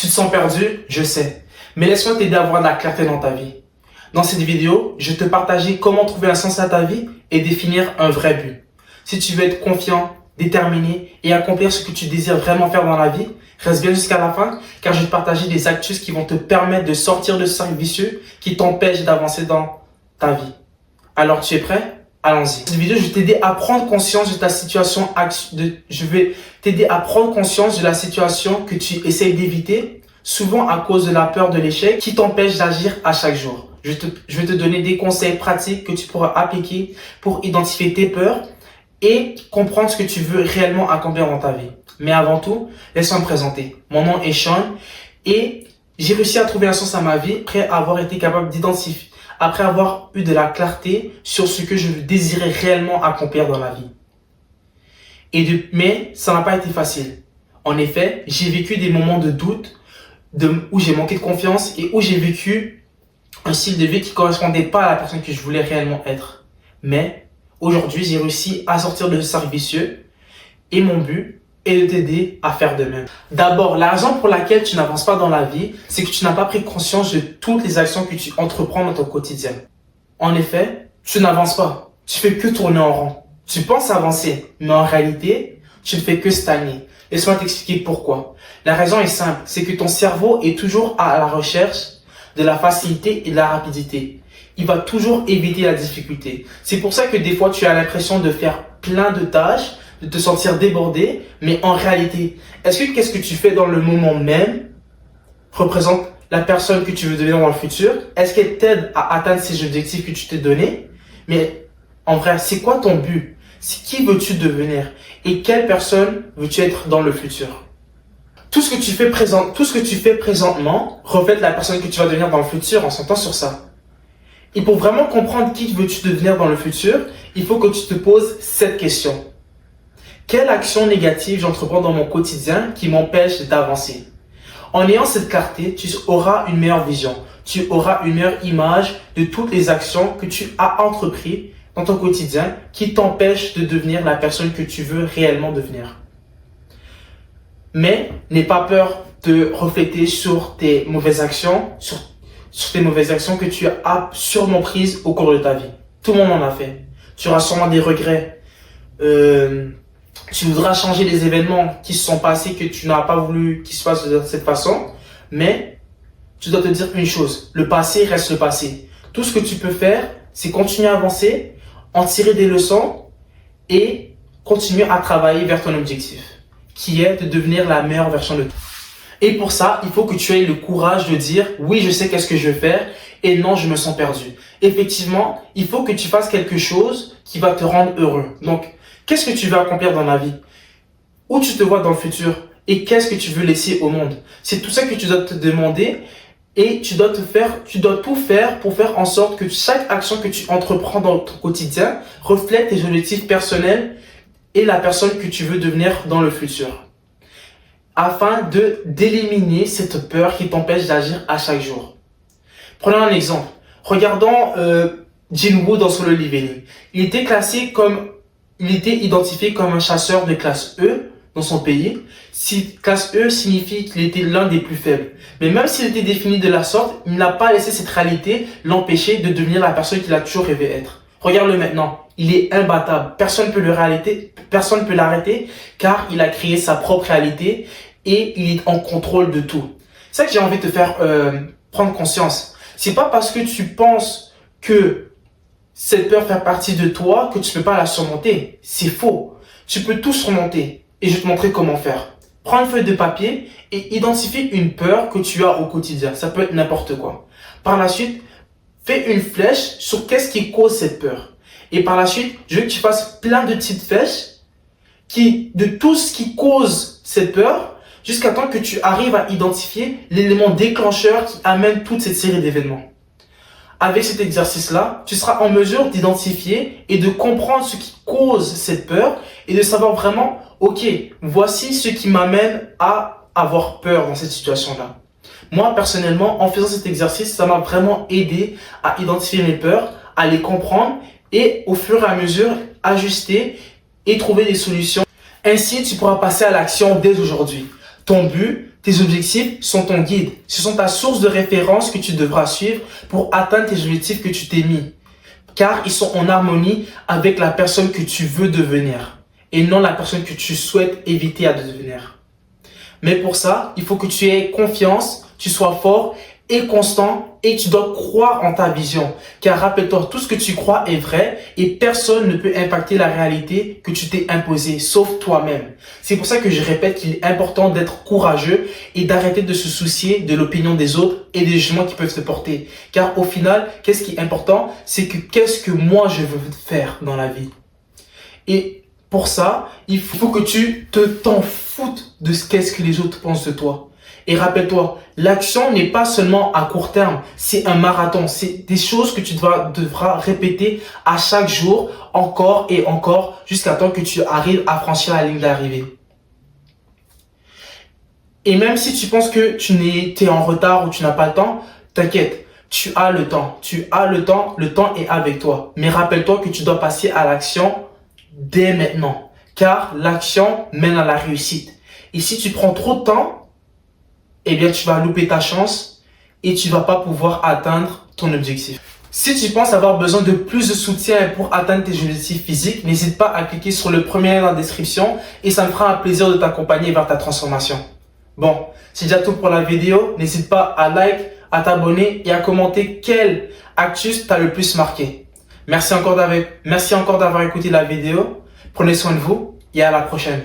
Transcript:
te sens perdu, je sais. Mais laisse-moi t'aider à avoir de la clarté dans ta vie. Dans cette vidéo, je vais te partager comment trouver un sens à ta vie et définir un vrai but. Si tu veux être confiant, déterminé et accomplir ce que tu désires vraiment faire dans la vie, reste bien jusqu'à la fin car je vais te partager des astuces qui vont te permettre de sortir de ce cercle vicieux qui t'empêche d'avancer dans ta vie. Alors tu es prêt? Allons-y. Dans cette vidéo, je vais t'aider à prendre conscience de ta situation. Je vais t'aider à prendre conscience de la situation que tu essayes d'éviter, souvent à cause de la peur de l'échec qui t'empêche d'agir à chaque jour. Je vais te donner des conseils pratiques que tu pourras appliquer pour identifier tes peurs et comprendre ce que tu veux réellement accomplir dans ta vie. Mais avant tout, laisse-moi me présenter. Mon nom est Sean et j'ai réussi à trouver un sens à ma vie après avoir été capable d'identifier, après avoir eu de la clarté sur ce que je désirais réellement accomplir dans la vie. Mais ça n'a pas été facile. En effet, j'ai vécu des moments de doute, où j'ai manqué de confiance et où j'ai vécu un style de vie qui ne correspondait pas à la personne que je voulais réellement être. Mais aujourd'hui, j'ai réussi à sortir de ce cercle vicieux et mon but est de t'aider à faire de même. D'abord, la raison pour laquelle tu n'avances pas dans la vie, c'est que tu n'as pas pris conscience de toutes les actions que tu entreprends dans ton quotidien. En effet, tu n'avances pas. Tu fais que tourner en rond. Tu penses avancer, mais en réalité, tu ne fais que stagner. Laisse-moi t'expliquer pourquoi. La raison est simple, c'est que ton cerveau est toujours à la recherche de la facilité et de la rapidité. Il va toujours éviter la difficulté. C'est pour ça que des fois, tu as l'impression de faire plein de tâches, de te sentir débordé, mais en réalité, qu'est-ce que tu fais dans le moment même représente la personne que tu veux devenir dans le futur? Est-ce qu'elle t'aide à atteindre ces objectifs que tu t'es donnés? Mais en vrai, c'est quoi ton but? Qui veux-tu devenir? Et quelle personne veux-tu être dans le futur? Tout ce que tu fais présentement reflète la personne que tu vas devenir dans le futur, on s'entend sur ça. Et pour vraiment comprendre qui veux-tu devenir dans le futur, il faut que tu te poses cette question. Quelle action négative j'entreprends dans mon quotidien qui m'empêche d'avancer? En ayant cette clarté, tu auras une meilleure vision. Tu auras une meilleure image de toutes les actions que tu as entreprises dans ton quotidien qui t'empêchent de devenir la personne que tu veux réellement devenir. Mais n'aie pas peur de refléter sur tes mauvaises actions, sur tes mauvaises actions que tu as sûrement prises au cours de ta vie. Tout le monde en a fait. Tu auras sûrement des regrets. Tu voudras changer les événements qui se sont passés, que tu n'as pas voulu qu'ils se passent de cette façon. Mais tu dois te dire une chose. Le passé reste le passé. Tout ce que tu peux faire, c'est continuer à avancer, en tirer des leçons et continuer à travailler vers ton objectif, qui est de devenir la meilleure version de toi. Et pour ça, il faut que tu aies le courage de dire « Oui, je sais qu'est-ce que je veux faire et non, je me sens perdu. » Effectivement, il faut que tu fasses quelque chose qui va te rendre heureux. Donc, qu'est-ce que tu veux accomplir dans la vie? Où tu te vois dans le futur? Et qu'est-ce que tu veux laisser au monde? C'est tout ça que tu dois te demander et tu dois tout faire pour faire en sorte que chaque action que tu entreprends dans ton quotidien reflète tes objectifs personnels et la personne que tu veux devenir dans le futur, afin d'éliminer cette peur qui t'empêche d'agir à chaque jour. Prenons un exemple. Regardons Jin Woo dans Solo Leveling. Il était identifié comme un chasseur de classe E dans son pays. Classe E signifie qu'il était l'un des plus faibles. Mais même s'il était défini de la sorte, il n'a pas laissé cette réalité l'empêcher de devenir la personne qu'il a toujours rêvé être. Regarde-le maintenant. Il est imbattable. Personne ne peut l'arrêter car il a créé sa propre réalité et il est en contrôle de tout. C'est ça que j'ai envie de te faire prendre conscience. C'est pas parce que tu penses que cette peur fait partie de toi que tu peux pas la surmonter. C'est faux. Tu peux tout surmonter et je vais te montrer comment faire. Prends une feuille de papier et identifie une peur que tu as au quotidien. Ça peut être n'importe quoi. Par la suite, fais une flèche sur qu'est-ce qui cause cette peur. Et par la suite, je veux que tu fasses plein de petites flèches de tout ce qui cause cette peur jusqu'à temps que tu arrives à identifier l'élément déclencheur qui amène toute cette série d'événements. Avec cet exercice-là, tu seras en mesure d'identifier et de comprendre ce qui cause cette peur et de savoir vraiment, ok, voici ce qui m'amène à avoir peur dans cette situation-là. Moi, personnellement, en faisant cet exercice, ça m'a vraiment aidé à identifier mes peurs, à les comprendre et au fur et à mesure, ajuster et trouver des solutions. Ainsi, tu pourras passer à l'action dès aujourd'hui. Ton but, Tes objectifs sont ton guide. Ce sont ta source de référence que tu devras suivre pour atteindre tes objectifs que tu t'es mis. Car ils sont en harmonie avec la personne que tu veux devenir et non la personne que tu souhaites éviter à devenir. Mais pour ça, il faut que tu aies confiance, tu sois fort et constant et tu dois croire en ta vision. Car rappelle-toi, tout ce que tu crois est vrai et personne ne peut impacter la réalité que tu t'es imposée, sauf toi-même. C'est pour ça que je répète qu'il est important d'être courageux et d'arrêter de se soucier de l'opinion des autres et des jugements qui peuvent se porter. Car au final, qu'est-ce qui est important? C'est que qu'est-ce que moi je veux faire dans la vie. Et pour ça, il faut que tu t'en foutes de qu'est-ce que les autres pensent de toi. Et rappelle-toi, l'action n'est pas seulement à court terme, c'est un marathon. C'est des choses que tu devras répéter à chaque jour, encore et encore, jusqu'à temps que tu arrives à franchir la ligne d'arrivée. Et même si tu penses que tu es en retard ou tu n'as pas le temps, t'inquiète, tu as le temps. Tu as le temps est avec toi. Mais rappelle-toi que tu dois passer à l'action dès maintenant, car l'action mène à la réussite. Et si tu prends trop de temps, eh bien, tu vas louper ta chance et tu vas pas pouvoir atteindre ton objectif. Si tu penses avoir besoin de plus de soutien pour atteindre tes objectifs physiques, n'hésite pas à cliquer sur le premier lien dans la description et ça me fera un plaisir de t'accompagner vers ta transformation. Bon, c'est déjà tout pour la vidéo. N'hésite pas à like, à t'abonner et à commenter quelle astuce t'a le plus marqué. Merci encore d'avoir écouté la vidéo. Prenez soin de vous et à la prochaine.